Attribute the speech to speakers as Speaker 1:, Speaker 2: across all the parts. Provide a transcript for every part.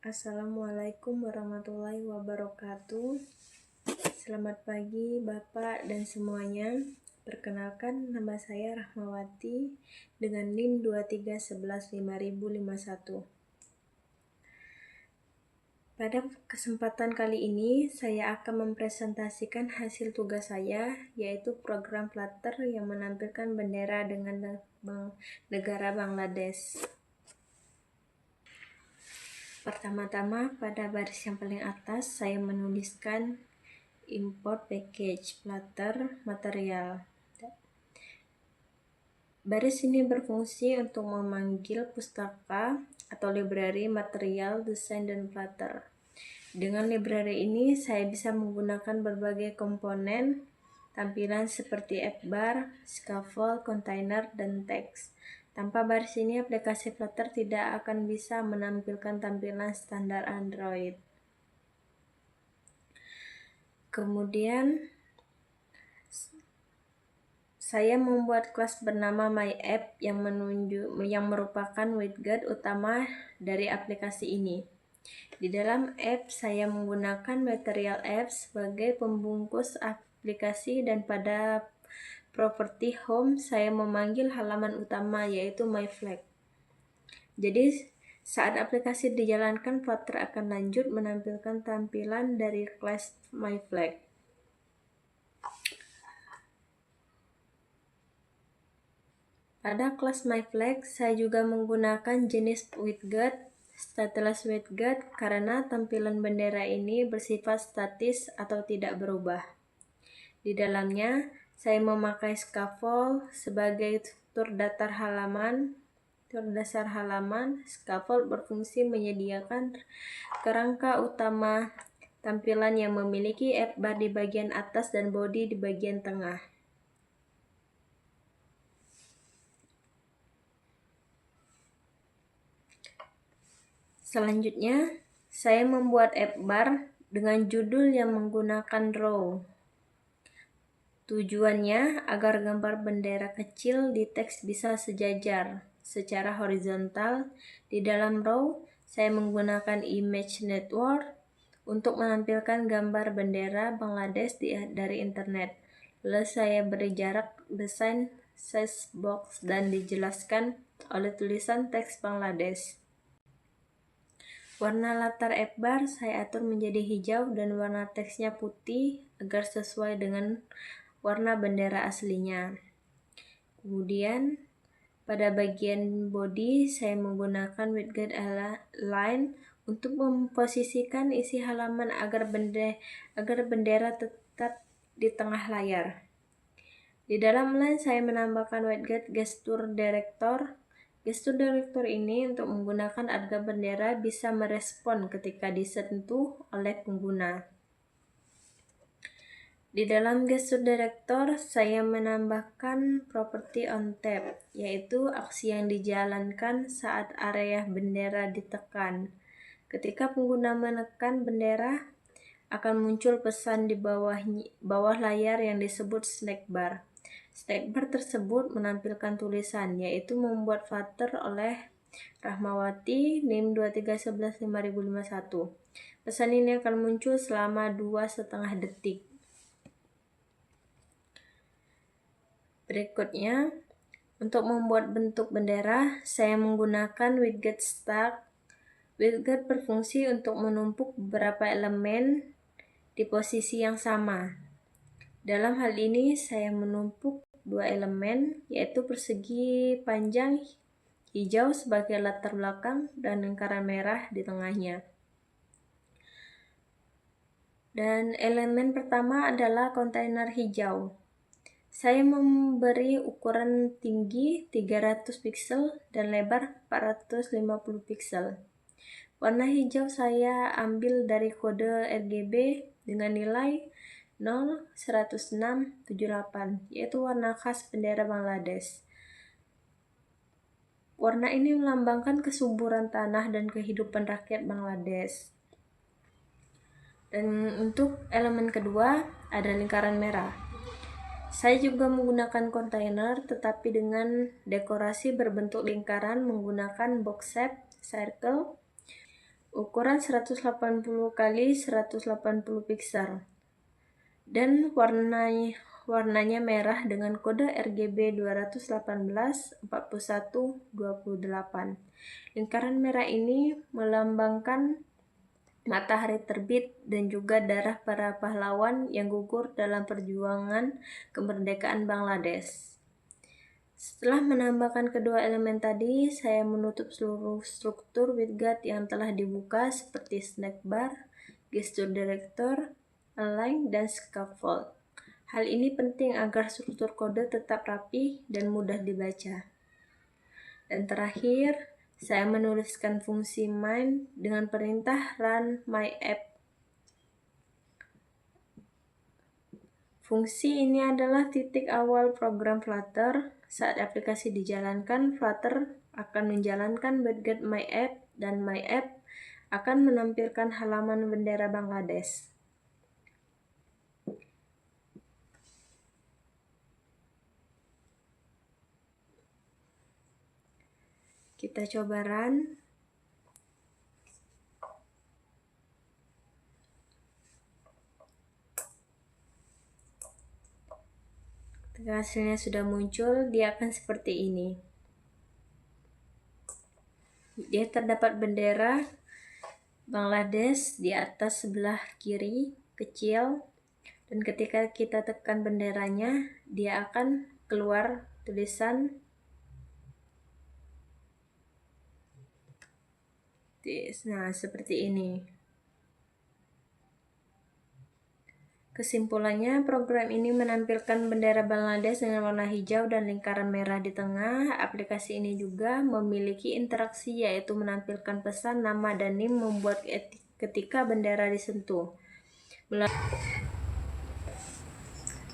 Speaker 1: Assalamualaikum warahmatullahi wabarakatuh. Selamat pagi Bapak dan semuanya. Perkenalkan, nama saya Rahmawati dengan NIM 23115051. Pada kesempatan kali ini, saya akan mempresentasikan hasil tugas saya, yaitu program Flutter yang menampilkan bendera dengan negara Bangladesh. Pertama-tama, pada baris yang paling atas, saya menuliskan import package Flutter material. Baris ini berfungsi untuk memanggil pustaka atau library material desain dan Flutter. Dengan library ini, saya bisa menggunakan berbagai komponen tampilan seperti app bar, scaffold, container, dan teks. Tanpa baris ini, aplikasi Flutter tidak akan bisa menampilkan tampilan standar Android. Kemudian, saya membuat kelas bernama MyApp yang merupakan widget utama dari aplikasi ini. Di dalam app, saya menggunakan Material Apps sebagai pembungkus aplikasi, dan pada properti Home, saya memanggil halaman utama yaitu MyFlag. Jadi, saat aplikasi dijalankan, Flutter akan lanjut menampilkan tampilan dari kelas MyFlag. Pada kelas MyFlag, saya juga menggunakan jenis widget stateless widget karena tampilan bendera ini bersifat statis atau tidak berubah. Di dalamnya, saya memakai scaffold sebagai tur dasar halaman. Scaffold berfungsi menyediakan kerangka utama tampilan yang memiliki app bar di bagian atas dan body di bagian tengah. Selanjutnya, saya membuat app bar dengan judul yang menggunakan row. Tujuannya agar gambar bendera kecil di teks bisa sejajar secara horizontal. Di dalam row, saya menggunakan image network untuk menampilkan gambar bendera Bangladesh dari internet. Lalu saya beri jarak desain size box dan dijelaskan oleh tulisan teks Bangladesh. Warna latar app bar saya atur menjadi hijau dan warna teksnya putih agar sesuai dengan warna bendera aslinya. Kemudian, pada bagian body, saya menggunakan widget align untuk memposisikan isi halaman agar bendera tetap di tengah layar. Di dalam line, saya menambahkan widget gesture director. Gesture director ini untuk menggunakan agar bendera bisa merespon ketika disentuh oleh pengguna. Di dalam gesture director, saya menambahkan properti on tap, yaitu aksi yang dijalankan saat area bendera ditekan. Ketika pengguna menekan bendera, akan muncul pesan di bawah layar yang disebut snack bar. Snack bar tersebut menampilkan tulisan, yaitu membuat Flutter oleh Rahmawati NIM 23115051. Pesan ini akan muncul selama 2,5 detik. Berikutnya, untuk membuat bentuk bendera, saya menggunakan widget stack. Widget berfungsi untuk menumpuk beberapa elemen di posisi yang sama. Dalam hal ini, saya menumpuk 2 elemen, yaitu persegi panjang hijau sebagai latar belakang dan lingkaran merah di tengahnya. Dan elemen pertama adalah kontainer hijau. Saya memberi ukuran tinggi 300 pixel dan lebar 450 pixel. Warna hijau saya ambil dari kode RGB dengan nilai 01678, yaitu warna khas bendera Bangladesh. Warna ini melambangkan kesuburan tanah dan kehidupan rakyat Bangladesh. Dan untuk elemen kedua ada lingkaran merah. Saya juga menggunakan kontainer tetapi dengan dekorasi berbentuk lingkaran menggunakan box shape, circle. ukuran 180 kali 180 piksel dan warnanya merah dengan kode RGB 218/4128. Lingkaran merah ini melambangkan matahari terbit dan juga darah para pahlawan yang gugur dalam perjuangan kemerdekaan Bangladesh. Setelah menambahkan kedua elemen tadi, saya menutup seluruh struktur widget yang telah dibuka seperti snack bar, gesture director, align, dan scaffold. Hal ini penting agar struktur kode tetap rapi dan mudah dibaca. Dan terakhir, saya menuliskan fungsi main dengan perintah run my app. Fungsi ini adalah titik awal program Flutter. Saat aplikasi dijalankan, Flutter akan menjalankan widget my app dan my app akan menampilkan halaman bendera Bangladesh. Kita coba run. Ketika hasilnya sudah muncul, dia akan seperti ini. Dia terdapat bendera Bangladesh di atas sebelah kiri kecil, dan ketika kita tekan benderanya, dia akan keluar tulisan seperti ini. Kesimpulannya, program ini menampilkan bendera Bangladesh dengan warna hijau dan lingkaran merah di tengah. Aplikasi ini juga memiliki interaksi, yaitu menampilkan pesan, nama, dan NIM membuat ketika bendera disentuh.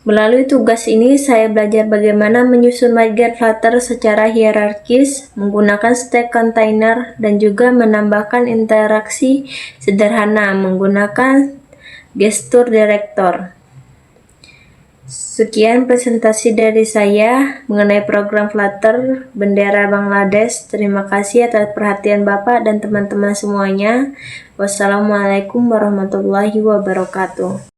Speaker 1: Melalui tugas ini, saya belajar bagaimana menyusun widget Flutter secara hierarkis, menggunakan stack container, dan juga menambahkan interaksi sederhana menggunakan gesture director. Sekian presentasi dari saya mengenai program Flutter Bendera Bangladesh. Terima kasih atas perhatian Bapak dan teman-teman semuanya. Wassalamualaikum warahmatullahi wabarakatuh.